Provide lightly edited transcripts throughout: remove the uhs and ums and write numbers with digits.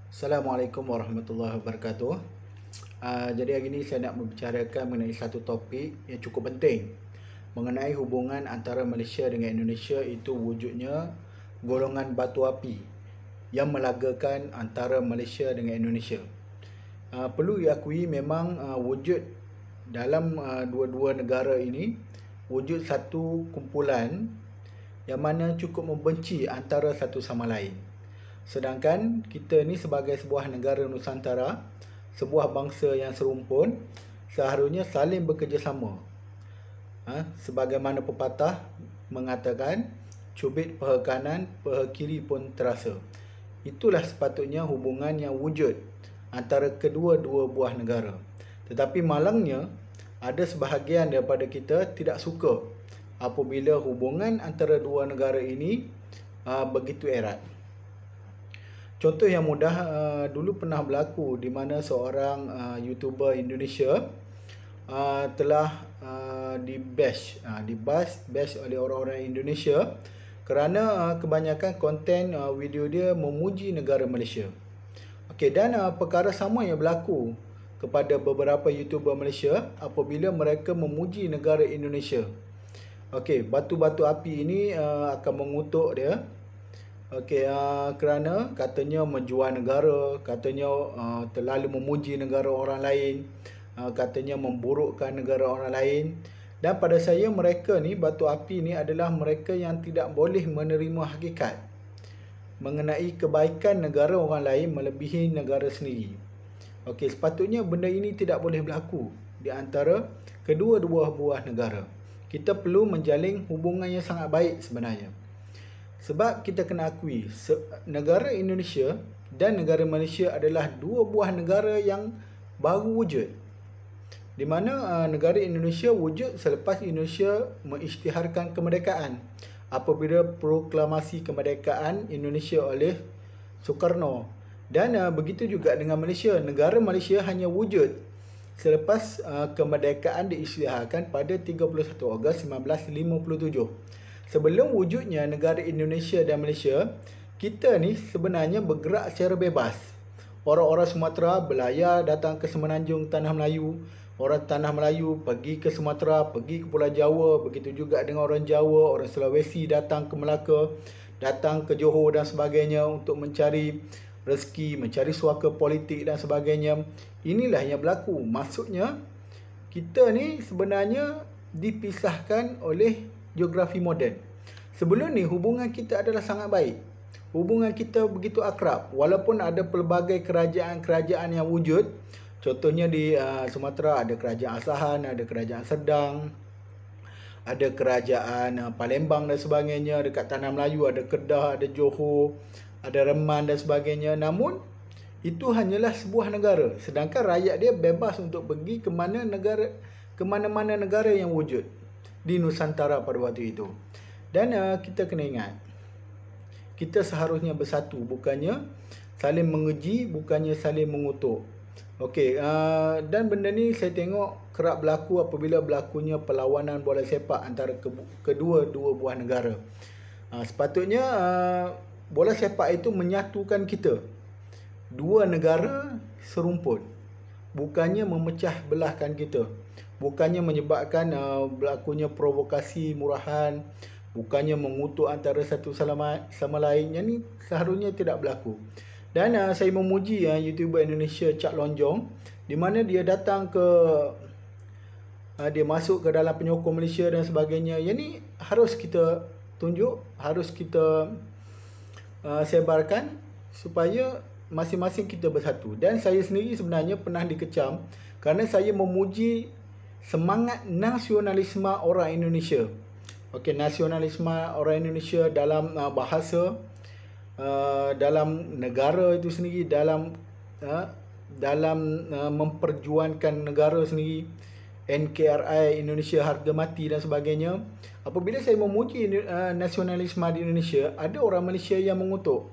Assalamualaikum warahmatullahi wabarakatuh. Jadi hari ini saya nak membicarakan mengenai satu topik yang cukup penting mengenai hubungan antara Malaysia dengan Indonesia, itu wujudnya golongan batu api yang melagakan antara Malaysia dengan Indonesia. Perlu diakui memang wujud dalam dua-dua negara ini wujud satu kumpulan yang mana cukup membenci antara satu sama lain. Sedangkan kita ni sebagai sebuah negara Nusantara, sebuah bangsa yang serumpun, seharusnya saling bekerjasama. Sebagaimana pepatah mengatakan, cubit paha kanan, paha kiri pun terasa. Itulah sepatutnya hubungan yang wujud antara kedua-dua buah negara. Tetapi malangnya, ada sebahagian daripada kita tidak suka apabila hubungan antara dua negara ini begitu erat. Contoh yang mudah, dulu pernah berlaku di mana seorang YouTuber Indonesia telah dibash oleh orang-orang Indonesia kerana kebanyakan konten video dia memuji negara Malaysia. Okey, dan perkara sama yang berlaku kepada beberapa YouTuber Malaysia apabila mereka memuji negara Indonesia. Okey, batu-batu api ini akan mengutuk dia. Okey, kerana katanya menjual negara, katanya terlalu memuji negara orang lain, katanya memburukkan negara orang lain. Dan pada saya, mereka ni, batu api ni adalah mereka yang tidak boleh menerima hakikat mengenai kebaikan negara orang lain melebihi negara sendiri. Okey, sepatutnya benda ini tidak boleh berlaku di antara kedua-dua buah negara. Kita perlu menjalin hubungan yang sangat baik sebenarnya. Sebab kita kena akui, negara Indonesia dan negara Malaysia adalah dua buah negara yang baru wujud. Di mana negara Indonesia wujud selepas Indonesia mengisytiharkan kemerdekaan apabila proklamasi kemerdekaan Indonesia oleh Soekarno. Dan begitu juga dengan Malaysia. Negara Malaysia hanya wujud selepas kemerdekaan diisytiharkan pada 31 Ogos 1957. Sebelum wujudnya negara Indonesia dan Malaysia, kita ni sebenarnya bergerak secara bebas. Orang-orang Sumatera berlayar datang ke Semenanjung Tanah Melayu. Orang Tanah Melayu pergi ke Sumatera, pergi ke Pulau Jawa. Begitu juga dengan orang Jawa, orang Sulawesi datang ke Melaka, datang ke Johor dan sebagainya untuk mencari rezeki, mencari suaka politik dan sebagainya. Inilah yang berlaku. Maksudnya, kita ni sebenarnya dipisahkan oleh geografi moden. Sebelum ni hubungan kita adalah sangat baik. Hubungan kita begitu akrab walaupun ada pelbagai kerajaan-kerajaan yang wujud. Contohnya di Sumatera ada kerajaan Asahan, ada kerajaan Sedang, ada kerajaan Palembang dan sebagainya. Dekat Tanah Melayu ada Kedah, ada Johor, ada Reman dan sebagainya. Namun itu hanyalah sebuah negara. Sedangkan rakyat dia bebas untuk pergi ke mana-mana negara yang wujud di Nusantara pada waktu itu. Dan kita kena ingat, kita seharusnya bersatu, bukannya saling mengeji, bukannya saling mengutuk. Okey, dan benda ni saya tengok kerap berlaku apabila berlakunya perlawanan bola sepak antara kedua-dua buah negara. Sepatutnya bola sepak itu menyatukan kita, dua negara serumpun, bukannya memecah belahkan kita. Bukannya menyebabkan berlakunya provokasi murahan, bukannya mengutuk antara satu sama lain. Yang ni seharusnya tidak berlaku. Dan saya memuji YouTuber Indonesia Cak Lonjong, di mana dia datang ke dia masuk ke dalam penyokong Malaysia dan sebagainya. Yang ni harus kita tunjuk, harus kita sebarkan supaya masing-masing kita bersatu. Dan saya sendiri sebenarnya pernah dikecam kerana saya memuji semangat nasionalisme orang Indonesia. Okey, nasionalisme orang Indonesia dalam bahasa, dalam negara itu sendiri, dalam memperjuangkan negara sendiri, NKRI, Indonesia harga mati dan sebagainya. Apabila saya memuji nasionalisme di Indonesia, ada orang Malaysia yang mengutuk,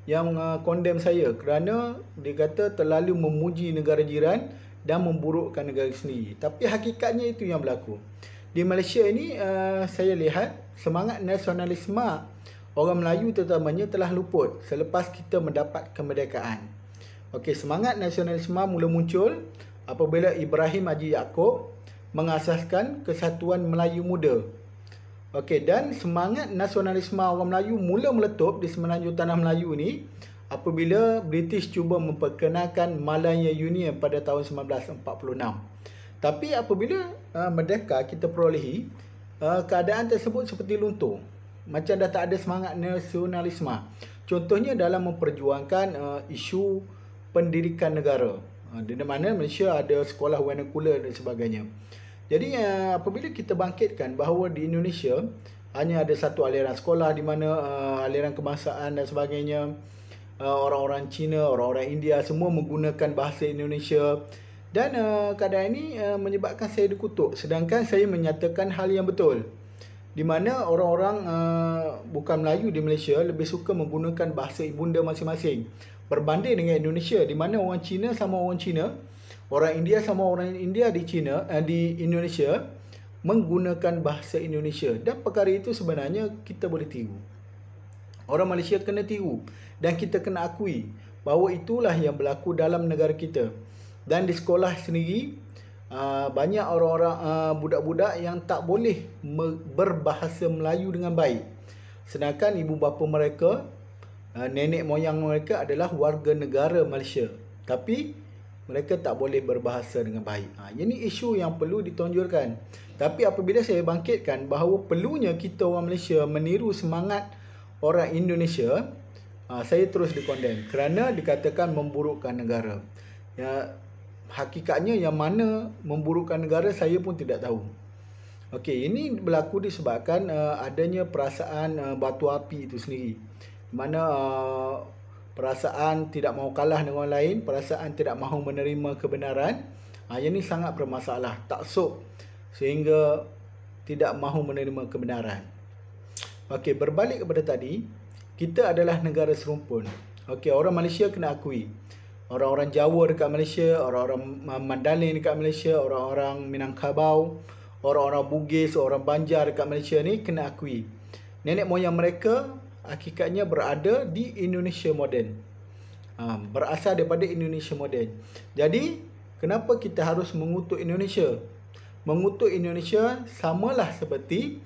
yang condemn saya kerana dia kata terlalu memuji negara jiran dan memburukkan negara sendiri. Tapi hakikatnya itu yang berlaku. Di Malaysia ini saya lihat semangat nasionalisme orang Melayu terutamanya telah luput selepas kita mendapat kemerdekaan. Okey, semangat nasionalisme mula muncul apabila Ibrahim Haji Yaakob mengasaskan Kesatuan Melayu Muda. Okey, dan semangat nasionalisme orang Melayu mula meletup di semenanjung tanah Melayu ni apabila British cuba memperkenalkan Malaya Union pada tahun 1946. Tapi apabila merdeka kita perolehi, keadaan tersebut seperti luntur. Macam dah tak ada semangat nasionalisme. Contohnya dalam memperjuangkan isu pendidikan negara. Di mana Malaysia ada sekolah vernacular dan sebagainya. Jadi apabila kita bangkitkan bahawa di Indonesia hanya ada satu aliran sekolah di mana aliran kebangsaan dan sebagainya, orang-orang Cina, orang-orang India semua menggunakan bahasa Indonesia, dan keadaan ini menyebabkan saya dikutuk, sedangkan saya menyatakan hal yang betul, di mana orang-orang bukan Melayu di Malaysia lebih suka menggunakan bahasa ibunda masing-masing berbanding dengan Indonesia, di mana orang Cina sama orang Cina, orang India sama orang India di Indonesia menggunakan bahasa Indonesia, dan perkara itu sebenarnya kita boleh tiru. Orang Malaysia kena tiru dan kita kena akui bahawa itulah yang berlaku dalam negara kita. Dan di sekolah sendiri banyak orang-orang budak-budak yang tak boleh berbahasa Melayu dengan baik, sedangkan ibu bapa mereka, nenek moyang mereka adalah warga negara Malaysia, tapi mereka tak boleh berbahasa dengan baik. Ini isu yang perlu ditonjolkan. Tapi apabila saya bangkitkan bahawa perlunya kita orang Malaysia meniru semangat orang Indonesia, saya terus dikondem kerana dikatakan memburukkan negara. Hakikatnya yang mana memburukkan negara saya pun tidak tahu. Okey, ini berlaku disebabkan adanya perasaan batu api itu sendiri. Di mana perasaan tidak mahu kalah dengan orang lain, perasaan tidak mahu menerima kebenaran. Yang ini sangat bermasalah, taksub sehingga tidak mahu menerima kebenaran. Okey, berbalik kepada tadi, kita adalah negara serumpun. Okey, orang Malaysia kena akui. Orang-orang Jawa dekat Malaysia, orang-orang Mandailing dekat Malaysia, orang-orang Minangkabau, orang-orang Bugis, orang Banjar dekat Malaysia ni kena akui. Nenek moyang mereka hakikatnya berada di Indonesia moden. Berasal daripada Indonesia moden. Jadi, kenapa kita harus mengutuk Indonesia? Mengutuk Indonesia samalah seperti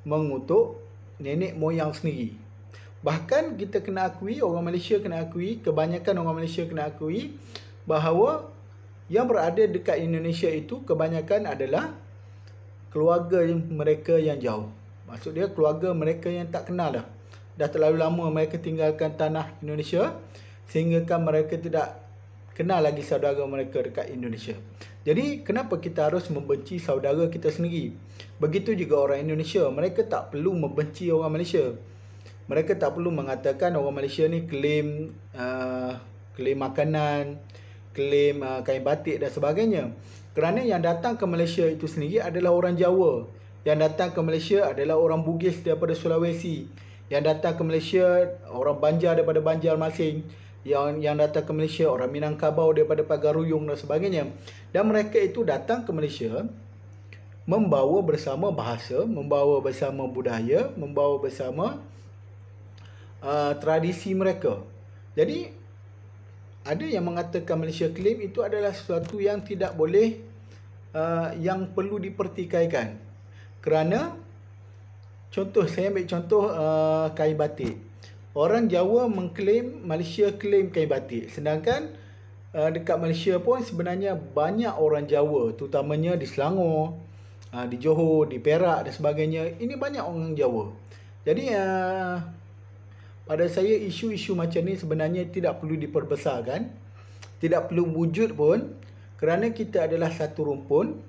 mengutuk nenek moyang sendiri. Bahkan kita kena akui, orang Malaysia kena akui, kebanyakan orang Malaysia kena akui bahawa yang berada dekat Indonesia itu kebanyakan adalah keluarga mereka yang jauh. Maksud dia keluarga mereka yang tak kenal dah. Dah terlalu lama mereka tinggalkan tanah Indonesia sehingga kan mereka tidak kenal lagi saudara mereka dekat Indonesia. Jadi kenapa kita harus membenci saudara kita sendiri? Begitu juga orang Indonesia, mereka tak perlu membenci orang Malaysia. Mereka tak perlu mengatakan orang Malaysia ni klaim makanan, klaim kain batik dan sebagainya. Kerana yang datang ke Malaysia itu sendiri adalah orang Jawa. Yang datang ke Malaysia adalah orang Bugis daripada Sulawesi. Yang datang ke Malaysia orang Banjar daripada Banjarmasin. Yang datang ke Malaysia orang Minangkabau daripada Pagaruyung dan sebagainya. Dan mereka itu datang ke Malaysia membawa bersama bahasa, membawa bersama budaya, membawa bersama tradisi mereka. Jadi ada yang mengatakan Malaysia claim itu adalah sesuatu yang tidak boleh, yang perlu dipertikaikan. Kerana contoh, saya ambil contoh kain batik. Orang Jawa mengklaim Malaysia claim kain batik, sedangkan dekat Malaysia pun sebenarnya banyak orang Jawa, terutamanya di Selangor, di Johor, di Perak dan sebagainya. Ini banyak orang Jawa. Jadi pada saya isu-isu macam ni sebenarnya tidak perlu diperbesarkan, tidak perlu wujud pun, kerana kita adalah satu rumpun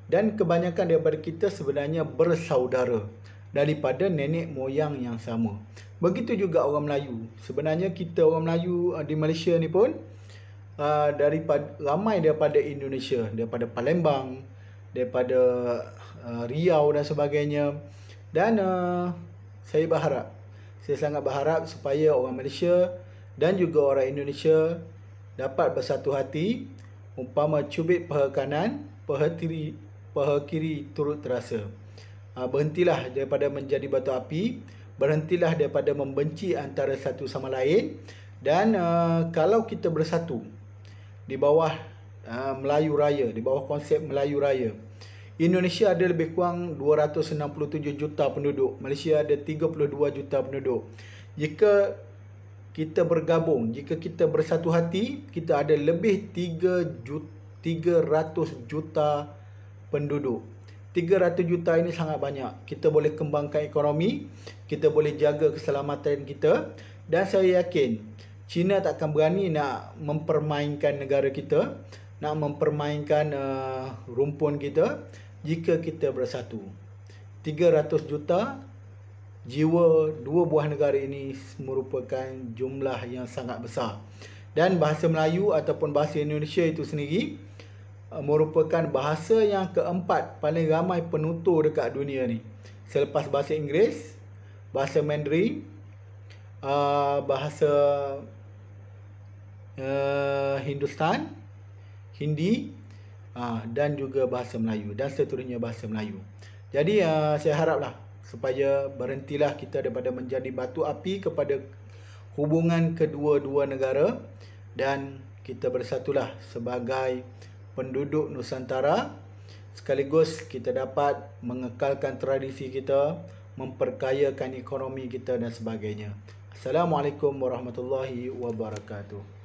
dan kebanyakan daripada kita sebenarnya bersaudara daripada nenek moyang yang sama. Begitu juga orang Melayu. Sebenarnya kita orang Melayu di Malaysia ni pun ramai daripada Indonesia, daripada Palembang, daripada Riau dan sebagainya. Dan saya sangat berharap supaya orang Malaysia dan juga orang Indonesia dapat bersatu hati. Umpama cubit paha kanan, paha kiri turut terasa. Berhentilah daripada menjadi batu api. berhentilah daripada membenci antara satu sama lain. Dan kalau kita bersatu di bawah Melayu Raya, di bawah konsep Melayu Raya, Indonesia ada lebih kurang 267 juta penduduk. Malaysia ada 32 juta penduduk. Jika kita bergabung, jika kita bersatu hati, kita ada lebih 300 juta penduduk. 300 juta ini sangat banyak. Kita boleh kembangkan ekonomi, kita boleh jaga keselamatan kita, dan saya yakin China tak akan berani nak mempermainkan negara kita, nak mempermainkan rumpun kita jika kita bersatu. 300 juta jiwa dua buah negara ini merupakan jumlah yang sangat besar. Dan bahasa Melayu ataupun bahasa Indonesia itu sendiri merupakan bahasa yang keempat paling ramai penutur dekat dunia ni. Selepas bahasa Inggeris, bahasa Mandarin, bahasa Hindustan, Hindi, dan juga bahasa Melayu, dan seterusnya bahasa Melayu. Jadi saya haraplah supaya berhentilah kita daripada menjadi batu api kepada hubungan kedua-dua negara, dan kita bersatulah sebagai penduduk Nusantara, sekaligus kita dapat mengekalkan tradisi kita, memperkayakan ekonomi kita dan sebagainya. Assalamualaikum warahmatullahi wabarakatuh.